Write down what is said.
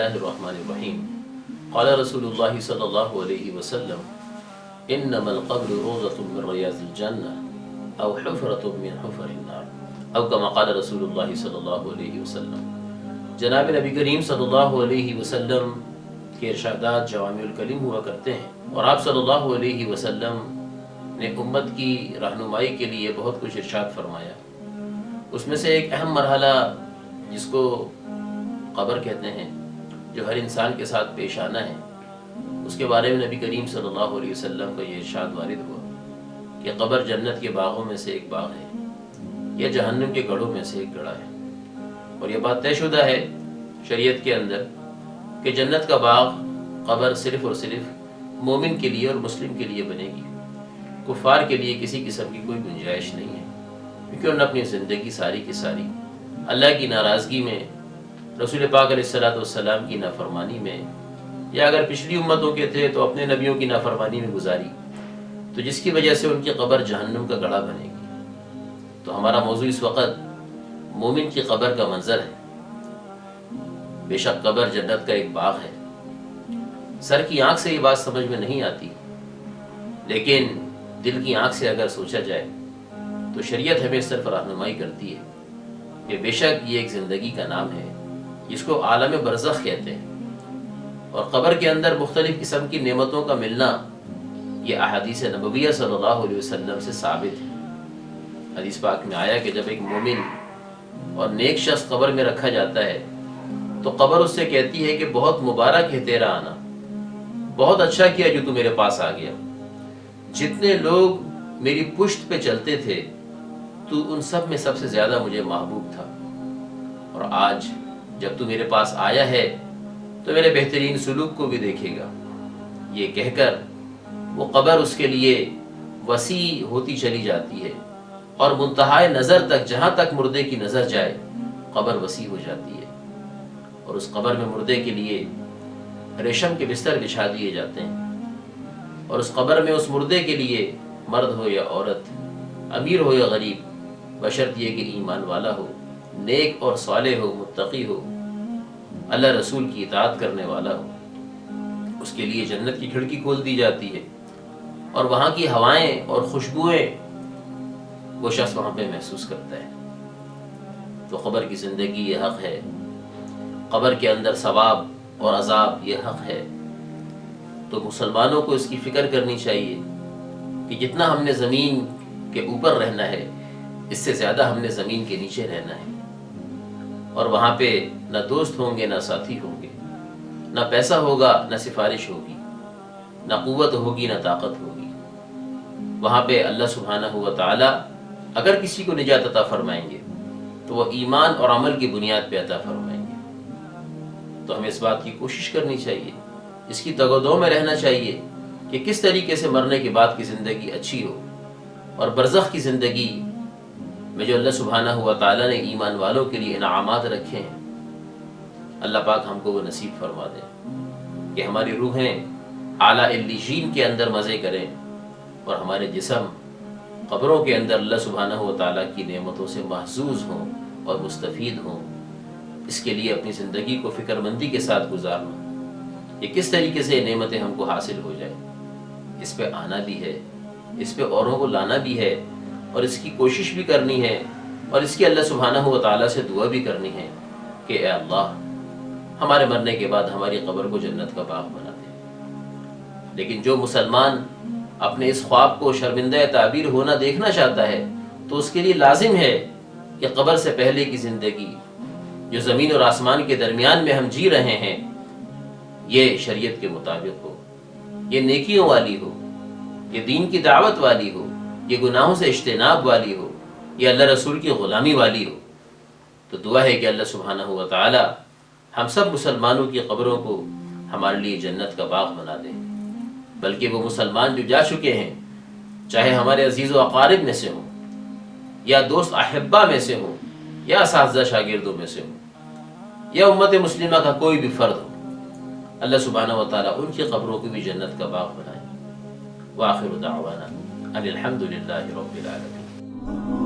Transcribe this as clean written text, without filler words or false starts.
اللہ الرحمن الرحیم قال رسول اللہ صلی اللہ علیہ وسلم انما القبر روضۃ من ریاض الجنہ او حفرۃ من حفر النار او کما قال رسول اللہ صلی اللہ علیہ وسلم۔ جناب نبی کریم صلی اللہ علیہ وسلم کے ارشادات جوامع الکلم ہوا کرتے ہیں، اور آپ صلی اللہ علیہ وسلم نے امت کی رہنمائی کے لیے بہت کچھ ارشاد فرمایا۔ اس میں سے ایک اہم مرحلہ جس کو قبر کہتے ہیں، جو ہر انسان کے ساتھ پیش آنا ہے، اس کے بارے میں نبی کریم صلی اللہ علیہ وسلم کا یہ ارشاد وارد ہوا کہ قبر جنت کے باغوں میں سے ایک باغ ہے یا جہنم کے گڑھوں میں سے ایک گڑھا ہے۔ اور یہ بات طے شدہ ہے شریعت کے اندر کہ جنت کا باغ قبر صرف اور صرف مومن کے لیے اور مسلم کے لیے بنے گی، کفار کے لیے کسی قسم کی کوئی گنجائش نہیں ہے، کیونکہ انہوں نے اپنی زندگی ساری کی ساری اللہ کی ناراضگی میں، رسول پاک علیہ الصلوۃ والسلام کی نافرمانی میں، یا اگر پچھلی امتوں کے تھے تو اپنے نبیوں کی نافرمانی میں گزاری، تو جس کی وجہ سے ان کی قبر جہنم کا گڑھا بنے گی۔ تو ہمارا موضوع اس وقت مومن کی قبر کا منظر ہے۔ بے شک قبر جنت کا ایک باغ ہے۔ سر کی آنکھ سے یہ بات سمجھ میں نہیں آتی، لیکن دل کی آنکھ سے اگر سوچا جائے تو شریعت ہمیں صرف رہنمائی کرتی ہے کہ بے شک یہ ایک زندگی کا نام ہے جس کو عالم برزخ کہتے ہیں، اور قبر کے اندر مختلف قسم کی نعمتوں کا ملنا یہ احادیث نبویہ صلی اللہ علیہ وسلم سے ثابت ہے۔ حدیث پاک میں آیا کہ جب ایک مومن اور نیک شخص قبر میں رکھا جاتا ہے تو قبر اس سے کہتی ہے کہ بہت مبارک ہے تیرا آنا، بہت اچھا کیا جو تو میرے پاس آ گیا، جتنے لوگ میری پشت پہ چلتے تھے تو ان سب میں سب سے زیادہ مجھے محبوب تھا، اور آج جب تو میرے پاس آیا ہے تو میرے بہترین سلوک کو بھی دیکھے گا۔ یہ کہہ کر وہ قبر اس کے لیے وسیع ہوتی چلی جاتی ہے، اور منتہائے نظر تک، جہاں تک مردے کی نظر جائے قبر وسیع ہو جاتی ہے، اور اس قبر میں مردے کے لیے ریشم کے بستر بچھا دیے جاتے ہیں، اور اس قبر میں اس مردے کے لیے مرد ہو یا عورت، امیر ہو یا غریب، بشرط یہ کہ ایمان والا ہو، نیک اور صالح ہو، متقی ہو، اللہ رسول کی اطاعت کرنے والا ہو، اس کے لیے جنت کی کھڑکی کھول دی جاتی ہے، اور وہاں کی ہوائیں اور خوشبوئیں وہ شخص وہاں پہ محسوس کرتا ہے۔ تو قبر کی زندگی یہ حق ہے، قبر کے اندر ثواب اور عذاب یہ حق ہے۔ تو مسلمانوں کو اس کی فکر کرنی چاہیے کہ جتنا ہم نے زمین کے اوپر رہنا ہے، اس سے زیادہ ہم نے زمین کے نیچے رہنا ہے، اور وہاں پہ نہ دوست ہوں گے، نہ ساتھی ہوں گے، نہ پیسہ ہوگا، نہ سفارش ہوگی، نہ قوت ہوگی، نہ طاقت ہوگی۔ وہاں پہ اللہ سبحانہ و تعالی اگر کسی کو نجات عطا فرمائیں گے تو وہ ایمان اور عمل کی بنیاد پہ عطا فرمائیں گے۔ تو ہمیں اس بات کی کوشش کرنی چاہیے، اس کی تگ و دو میں رہنا چاہیے کہ کس طریقے سے مرنے کے بعد کی زندگی اچھی ہو، اور برزخ کی زندگی میں جو اللہ سبحانہ و تعالیٰ نے ایمان والوں کے لیے انعامات رکھے ہیں، اللہ پاک ہم کو وہ نصیب فرما دے کہ ہماری روحیں اعلیٰ علیین کے اندر مزے کریں، اور ہمارے جسم قبروں کے اندر اللہ سبحانہ و تعالیٰ کی نعمتوں سے محظوظ ہوں اور مستفید ہوں۔ اس کے لیے اپنی زندگی کو فکر مندی کے ساتھ گزارنا، کہ کس طریقے سے یہ نعمتیں ہم کو حاصل ہو جائیں، اس پہ آنا بھی ہے، اس پہ اوروں کو لانا بھی ہے، اور اس کی کوشش بھی کرنی ہے، اور اس کی اللہ سبحانہ و تعالیٰ سے دعا بھی کرنی ہے کہ اے اللہ ہمارے مرنے کے بعد ہماری قبر کو جنت کا باغ بنا دے۔ لیکن جو مسلمان اپنے اس خواب کو شرمندہ تعبیر ہونا دیکھنا چاہتا ہے تو اس کے لیے لازم ہے کہ قبر سے پہلے کی زندگی جو زمین اور آسمان کے درمیان میں ہم جی رہے ہیں، یہ شریعت کے مطابق ہو، یہ نیکیوں والی ہو، یہ دین کی دعوت والی ہو، یہ گناہوں سے اجتناب والی ہو، یہ اللہ رسول کی غلامی والی ہو۔ تو دعا ہے کہ اللہ سبحانہ و تعالی ہم سب مسلمانوں کی قبروں کو ہمارے لیے جنت کا باغ بنا دے۔ بلکہ وہ مسلمان جو جا چکے ہیں، چاہے ہمارے عزیز و اقارب میں سے ہوں، یا دوست احبا میں سے ہوں، یا اساتذہ شاگردوں میں سے ہوں، یا امت مسلمہ کا کوئی بھی فرد ہو، اللہ سبحانہ و تعالیٰ ان کی قبروں کو بھی جنت کا باغ بنائے۔ وآخر دعوانا ان الحمد للہ رب العالمین۔